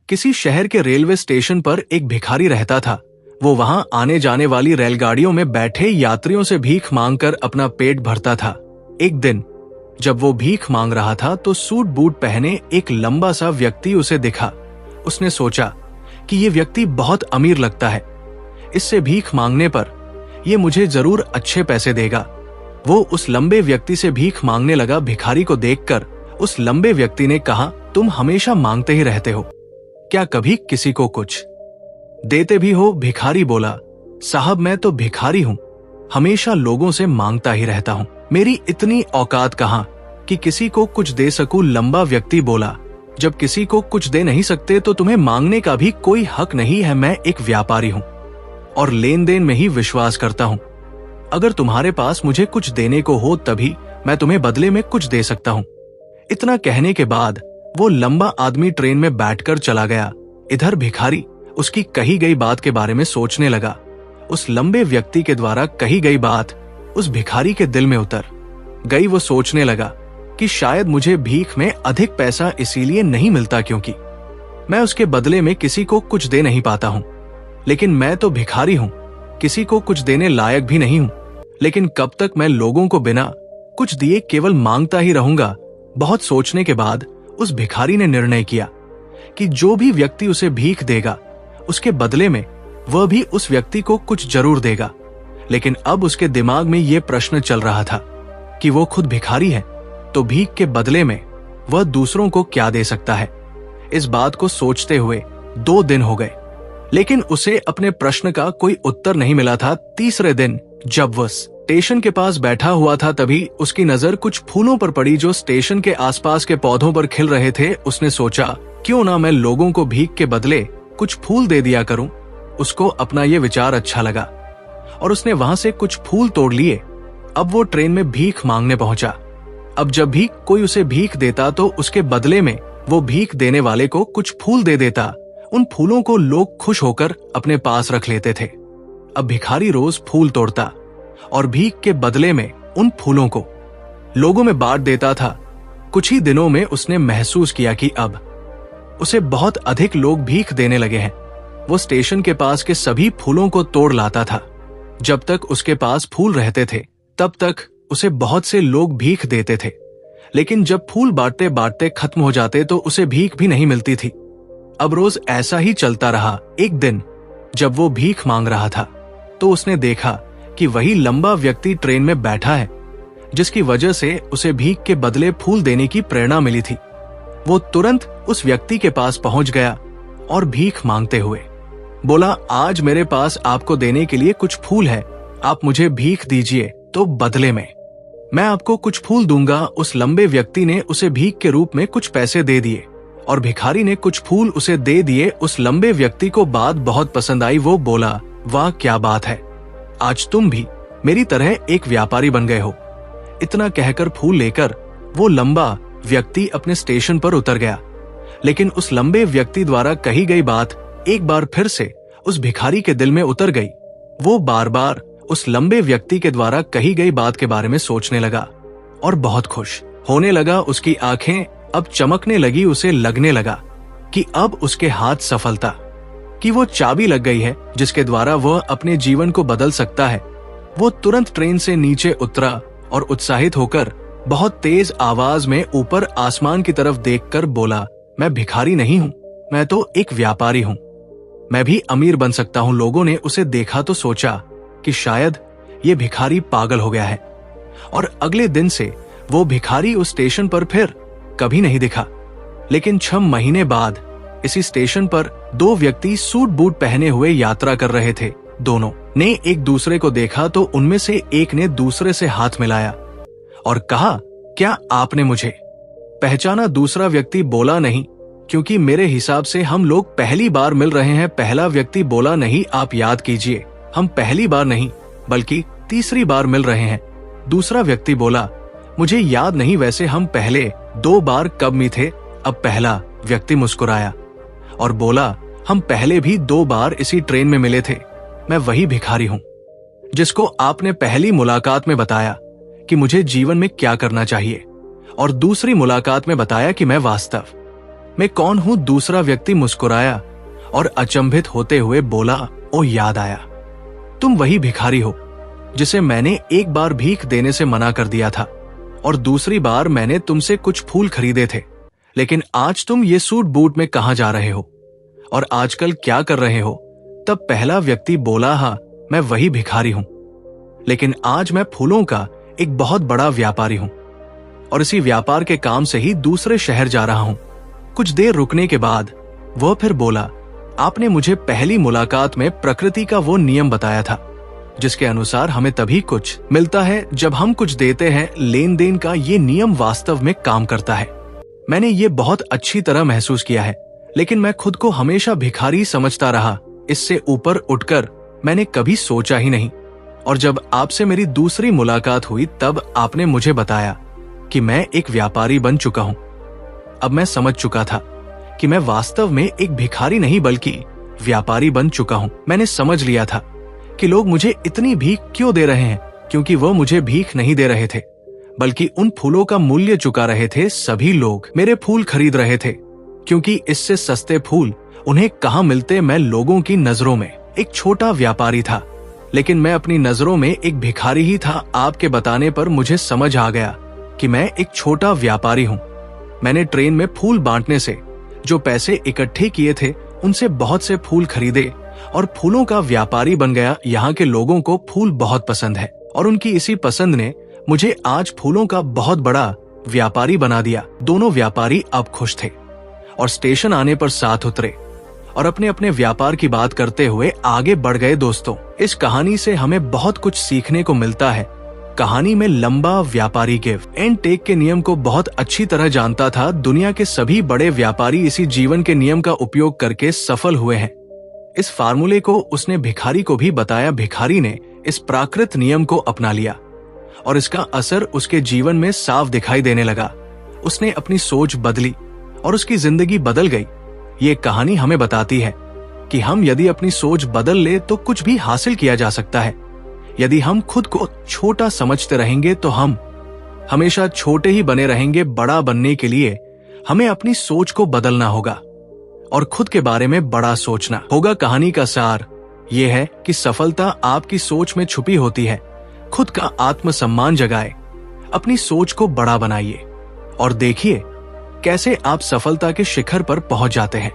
किसी शहर के रेलवे स्टेशन पर एक भिखारी रहता था। वो वहां आने जाने वाली रेलगाड़ियों में बैठे यात्रियों से भीख मांगकर अपना पेट भरता था। एक दिन जब वो भीख मांग रहा था तो सूट बूट पहने एक लंबा सा व्यक्ति उसे दिखा। उसने सोचा कि ये व्यक्ति बहुत अमीर लगता है, इससे भीख मांगने पर ये मुझे जरूर अच्छे पैसे देगा। वो उस लंबे व्यक्ति से भीख मांगने लगा। भिखारी को देखकर उस लंबे व्यक्ति ने कहा, तुम हमेशा मांगते ही रहते हो, क्या कभी किसी को कुछ देते भी हो? भिखारी बोला, साहब मैं तो भिखारी हूं, हमेशा लोगों से मांगता ही रहता हूं, मेरी इतनी औकात कहां कि किसी को कुछ दे सकूं। लंबा व्यक्ति बोला, जब किसी को कुछ दे नहीं सकते तो तुम्हें मांगने का भी कोई हक नहीं है। मैं एक व्यापारी हूं और लेन देन में ही विश्वास करता हूं। अगर तुम्हारे पास मुझे कुछ देने को हो तभी मैं तुम्हें बदले में कुछ दे सकता हूं। इतना कहने के बाद वो लंबा आदमी ट्रेन में बैठकर चला गया। इधर भिखारी उसकी कही गई बात के बारे में सोचने लगा। उस लंबे व्यक्ति के द्वारा कही गई बात उस भिखारी के दिल में उतर गई। वो सोचने लगा कि शायद मुझे भीख में अधिक पैसा इसीलिए नहीं मिलता क्योंकि मैं उसके बदले में किसी को कुछ दे नहीं पाता हूं। लेकिन मैं तो भिखारी हूं, किसी को कुछ देने लायक भी नहीं हूं। लेकिन कब तक मैं लोगों को बिना कुछ दिए केवल मांगता ही रहूंगा? बहुत सोचने के बाद उस भिखारी ने निर्णय किया कि जो भी व्यक्ति उसे भीख देगा उसके बदले में वह भी उस व्यक्ति को कुछ जरूर देगा। लेकिन अब उसके दिमाग में यह प्रश्न चल रहा था कि वो खुद भिखारी है तो भीख के बदले में वह दूसरों को क्या दे सकता है। इस बात को सोचते हुए 2 दिन हो गए, लेकिन उसे अपने प्रश्न का कोई उत्तर नहीं मिला था। तीसरे दिन जब वह स्टेशन के पास बैठा हुआ था तभी उसकी नजर कुछ फूलों पर पड़ी जो स्टेशन के आसपास के पौधों पर खिल रहे थे। उसने सोचा, क्यों ना मैं लोगों को भीख के बदले कुछ फूल दे दिया करूं। उसको अपना ये विचार अच्छा लगा और उसने वहां से कुछ फूल तोड़ लिए। अब वो ट्रेन में भीख मांगने पहुंचा। अब जब भी कोई उसे भीख देता तो उसके बदले में वो भीख देने वाले को कुछ फूल दे देता। उन फूलों को लोग खुश होकर अपने पास रख लेते थे। अब भिखारी रोज फूल तोड़ता और भीख के बदले में उन फूलों को लोगों में बांट देता था। कुछ ही दिनों में उसने महसूस किया कि अब उसे बहुत अधिक लोग भीख देने लगे हैं। वो स्टेशन के पास के सभी फूलों को तोड़ लाता था। जब तक उसके पास फूल रहते थे तब तक उसे बहुत से लोग भीख देते थे। लेकिन जब फूल बांटते बांटते खत्म हो जाते तो उसे भीख भी नहीं मिलती थी। अब रोज ऐसा ही चलता रहा। एक दिन जब वो भीख मांग रहा था तो उसने देखा कि वही लंबा व्यक्ति ट्रेन में बैठा है, जिसकी वजह से उसे भीख के बदले फूल देने की प्रेरणा मिली थी। वो तुरंत उस व्यक्ति के पास पहुंच गया और भीख मांगते हुए बोला, आज मेरे पास आपको देने के लिए कुछ फूल है, आप मुझे भीख दीजिए तो बदले में मैं आपको कुछ फूल दूंगा। उस लंबे व्यक्ति ने उसे भीख के रूप में कुछ पैसे दे दिए और भिखारी ने कुछ फूल उसे दे दिए। उस लंबे व्यक्ति को बात बहुत पसंद आई। वो बोला, वाह क्या बात है, आज तुम भी मेरी तरह एक व्यापारी बन गए हो। इतना कहकर फूल लेकर वो लंबा व्यक्ति अपने स्टेशन पर उतर गया। लेकिन उस लंबे व्यक्ति द्वारा कही गई बात एक बार फिर से उस भिखारी के दिल में उतर गई। वो बार बार उस लंबे व्यक्ति के द्वारा कही गई बात के बारे में सोचने लगा और बहुत खुश होने लगा। उसकी आंखें अब चमकने लगी। उसे लगने लगा कि अब उसके हाथ सफलता कि वो चाबी लग गई है जिसके द्वारा वह अपने जीवन को बदल सकता है। वो तुरंत ट्रेन से नीचे उतरा और उत्साहित होकर बहुत तेज आवाज में ऊपर आसमान की तरफ देखकर बोला, मैं भिखारी नहीं हूं, मैं तो एक व्यापारी हूं, मैं भी अमीर बन सकता हूं। लोगों ने उसे देखा तो सोचा कि शायद ये भिखारी पागल हो गया है और अगले दिन से वो भिखारी उस स्टेशन पर फिर कभी नहीं दिखा। लेकिन 6 महीने बाद इसी स्टेशन पर 2 व्यक्ति सूट बूट पहने हुए यात्रा कर रहे थे। दोनों ने एक दूसरे को देखा तो उनमें से एक ने दूसरे से हाथ मिलाया और कहा, क्या आपने मुझे पहचाना? दूसरा व्यक्ति बोला, नहीं, क्योंकि मेरे हिसाब से हम लोग पहली बार मिल रहे हैं। पहला व्यक्ति बोला, नहीं, आप याद कीजिए, हम पहली बार नहीं बल्कि तीसरी बार मिल रहे हैं। दूसरा व्यक्ति बोला, मुझे याद नहीं, वैसे हम पहले 2 बार कब मिले थे? अब पहला व्यक्ति मुस्कुराया और बोला, हम पहले भी 2 बार इसी ट्रेन में मिले थे। मैं वही भिखारी हूं जिसको आपने पहली मुलाकात में बताया कि मुझे जीवन में क्या करना चाहिए और दूसरी मुलाकात में बताया कि मैं वास्तव मैं कौन हूं? दूसरा व्यक्ति मुस्कुराया और अचंभित होते हुए बोला, ओ याद आया, तुम वही भिखारी हो जिसे मैंने एक बार भीख देने से मना कर दिया था और दूसरी बार मैंने तुमसे कुछ फूल खरीदे थे, लेकिन आज तुम ये सूट बूट में कहां जा रहे हो और आजकल क्या कर रहे हो? तब पहला व्यक्ति बोला, हाँ, मैं वही भिखारी हूं, लेकिन आज मैं फूलों का एक बहुत बड़ा व्यापारी हूं और इसी व्यापार के काम से ही दूसरे शहर जा रहा हूं। कुछ देर रुकने के बाद वह फिर बोला, आपने मुझे पहली मुलाकात में प्रकृति का वो नियम बताया था जिसके अनुसार हमें तभी कुछ मिलता है जब हम कुछ देते हैं। लेन देन का ये नियम वास्तव में काम करता है। मैंने ये बहुत अच्छी तरह महसूस किया है, लेकिन मैं खुद को हमेशा भिखारी समझता रहा। इससे ऊपर उठकर मैंने कभी सोचा ही नहीं। और जब आपसे मेरी दूसरी मुलाकात हुई तब आपने मुझे बताया कि मैं एक व्यापारी बन चुका हूं। अब मैं समझ चुका था कि मैं वास्तव में एक भिखारी नहीं बल्कि व्यापारी बन चुका हूं। मैंने समझ लिया था कि लोग मुझे इतनी भीख क्यों दे रहे हैं, क्योंकि वह मुझे भीख नहीं दे रहे थे बल्कि उन फूलों का मूल्य चुका रहे थे। सभी लोग मेरे फूल खरीद रहे थे क्योंकि इससे सस्ते फूल उन्हें कहां मिलते। मैं लोगों की नजरों में एक छोटा व्यापारी था, लेकिन मैं अपनी नजरों में एक भिखारी ही था। आपके बताने पर मुझे समझ आ गया कि मैं एक छोटा व्यापारी हूं। मैंने ट्रेन में फूल बांटने से जो पैसे इकट्ठे किए थे उनसे बहुत से फूल खरीदे और फूलों का व्यापारी बन गया। यहाँ के लोगों को फूल बहुत पसंद है और उनकी इसी पसंद ने मुझे आज फूलों का बहुत बड़ा व्यापारी बना दिया। दोनों व्यापारी अब खुश थे और स्टेशन आने पर साथ उतरे और अपने अपने व्यापार की बात करते हुए आगे बढ़ गए। दोस्तों, इस कहानी से हमें बहुत कुछ सीखने को मिलता है। कहानी में लंबा व्यापारी गिव एंड टेक के नियम को बहुत अच्छी तरह जानता था। दुनिया के सभी बड़े व्यापारी इसी जीवन के नियम का उपयोग करके सफल हुए हैं। इस फार्मूले को उसने भिखारी को भी बताया। भिखारी ने इस प्राकृत नियम को अपना लिया और इसका असर उसके जीवन में साफ दिखाई देने लगा। उसने अपनी सोच बदली और उसकी जिंदगी बदल गई। ये कहानी हमें बताती है कि हम यदि अपनी सोच बदल ले तो कुछ भी हासिल किया जा सकता है। यदि हम खुद को छोटा समझते रहेंगे तो हम हमेशा छोटे ही बने रहेंगे। बड़ा बनने के लिए हमें अपनी सोच को बदलना होगा और खुद के बारे में बड़ा सोचना होगा। कहानी का सार यह है कि सफलता आपकी सोच में छुपी होती है। खुद का आत्मसम्मान जगाए, अपनी सोच को बड़ा बनाइए और देखिए कैसे आप सफलता के शिखर पर पहुंच जाते हैं।